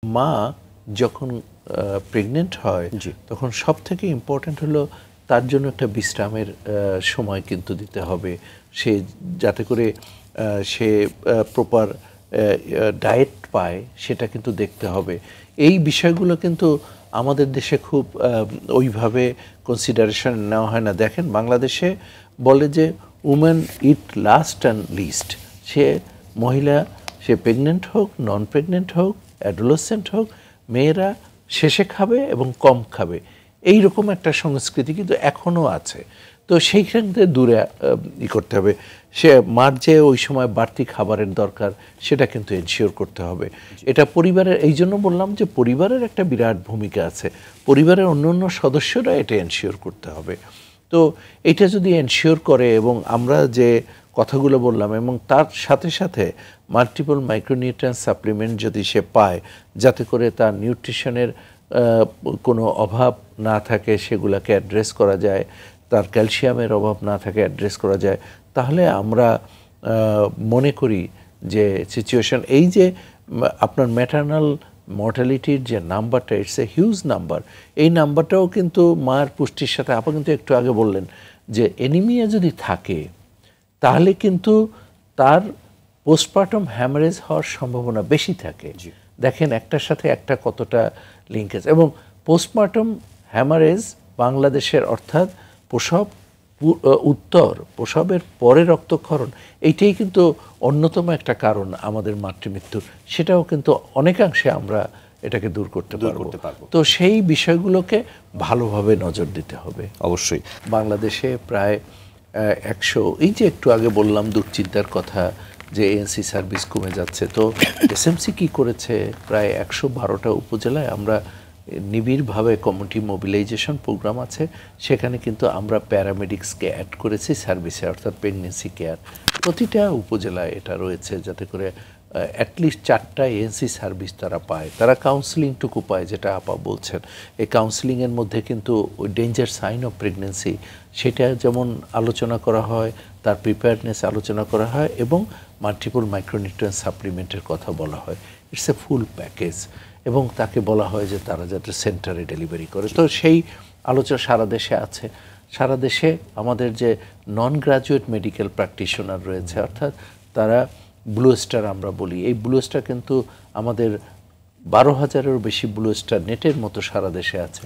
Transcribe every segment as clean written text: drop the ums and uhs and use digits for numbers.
মা যখন প্রেগনেন্ট হয় তখন সবথেকে ইম্পর্ট্যান্ট হলো তার জন্য একটা বিশ্রামের সময় কিন্তু দিতে হবে, সে যাতে করে সে প্রপার ডায়েট পায় সেটা কিন্তু দেখতে হবে। এই বিষয়গুলো কিন্তু আমাদের দেশে খুব ওইভাবে কনসিডারেশন নেওয়া হয় না। দেখেন বাংলাদেশে বলে যে women it last and least, সে মহিলা সে প্রেগনেন্ট হোক, নন প্রেগনেন্ট হোক, অ্যাডোলেসেন্ট হোক, মেয়েরা শেষে খাবে এবং কম খাবে, এই রকম একটা সংস্কৃতি কিন্তু এখনও আছে। তো সেইখান থেকে দূরে করতে হবে। সে মার যে ওই সময় বাড়তি খাবারের দরকার সেটা কিন্তু এনশিওর করতে হবে। এটা পরিবারের, এই জন্য বললাম যে পরিবারের একটা বিরাট ভূমিকা আছে, পরিবারের অন্য অন্য সদস্যরা এটা এনশিওর করতে হবে। তো এটা যদি এনশিওর করে এবং আমরা যে কথাগুলো বললাম এবং তার সাথে সাথে মাল্টিপল মাইক্রোনিউট্রিয়েন্ট সাপ্লিমেন্ট যদি সে পায়, যাতে করে তার নিউট্রিশনের কোনো অভাব না থাকে, সেগুলোকে অ্যাড্রেস করা যায়, তার ক্যালসিয়ামের অভাব না থাকে অ্যাড্রেস করা যায়, তাহলে আমরা মনে করি যে সিচুয়েশন, এই যে আপনার ম্যাটারনাল মর্টালিটির যে নাম্বারটা, ইটস এ হিউজ নাম্বার। এই নাম্বারটাও কিন্তু মায়ের পুষ্টির সাথে, আপনি কিন্তু একটু আগে বললেন যে অ্যানিমিয়া যদি থাকে তাহলে কিন্তু তার পোস্টপার্টাম হ্যামারেজ হওয়ার সম্ভাবনা বেশি থাকে। দেখেন একটার সাথে একটা কতটা লিঙ্কেজ। এবং পোস্টপার্টাম হ্যামারেজ বাংলাদেশের, অর্থাৎ প্রসব প্রসবের পরে রক্তক্ষরণ, এইটাই কিন্তু অন্যতম একটা কারণ আমাদের মাতৃমৃত্যুর। সেটাও কিন্তু অনেকাংশে আমরা এটাকে দূর করতে পারবো। তো সেই বিষয়গুলোকে ভালোভাবে নজর দিতে হবে। অবশ্যই বাংলাদেশে প্রায় 100, এই যে একটু আগে বললাম দুশ্চিন্তার কথা যে এএনসি সার্ভিস কমে যাচ্ছে, তো এসএমসি কি করেছে, প্রায় 112টা উপজেলায় আমরা নিবিড়ভাবে কমিউনিটি মোবিলাইজেশন প্রোগ্রাম আছে, সেখানে কিন্তু আমরা প্যারামেডিক্সকে অ্যাড করেছি সার্ভিসে, অর্থাৎ প্রেগনেন্সি কেয়ার। প্রতিটা উপজেলায় এটা রয়েছে, যাতে করে অ্যাটলিস্ট 4টা এএনসি সার্ভিস তারা পায়, তারা কাউন্সিলিংটুকু পায়, যেটা আপা বলছেন। এই কাউন্সিলিংয়ের মধ্যে কিন্তু ওই ডেঞ্জার সাইন অফ প্রেগনেন্সি সেটা যেমন আলোচনা করা হয়, তার প্রিপেয়ারনেস আলোচনা করা হয়, এবং মাল্টিপল মাইক্রোনিউট্রিয়েন্ট সাপ্লিমেন্টের কথা বলা হয়। It's a full package. এবং তাকে বলা হয় যে তারা যাতে সেন্টারে ডেলিভারি করে। তো সেই আলোচনা সারা দেশে আছে। সারা দেশে আমাদের যে নন গ্র্যাজুয়েট মেডিকেল প্র্যাকটিশনার রয়েছে, অর্থাৎ তারা ব্লু স্টার আমরা বলি, এই ব্লু স্টার কিন্তু আমাদের 12,000-এরও বেশি ব্লু স্টার নেটের মতো সারা দেশে আছে।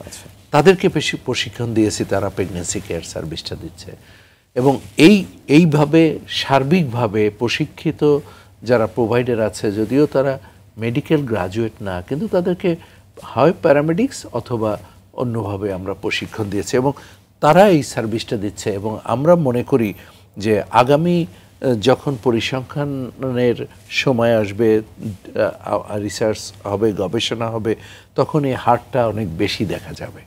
তাদেরকে বেশি প্রশিক্ষণ দিয়েছি, তারা প্রেগনেন্সি কেয়ার সার্ভিসটা দিচ্ছে। এবং এইভাবে সার্বিকভাবে প্রশিক্ষিত যারা প্রোভাইডার আছে, যদিও তারা মেডিকেল গ্রাজুয়েট না, কিন্তু তাদেরকে হয় প্যারামেডিক্স অথবা অন্যভাবে আমরা প্রশিক্ষণ দিয়েছি এবং তারা এই সার্ভিসটা দিচ্ছে। এবং আমরা মনে করি যে আগামী যখন পরিসংখ্যানের সময় আসবে, রিসার্চ হবে, গবেষণা হবে, তখন এই হারটা অনেক বেশি দেখা যাবে।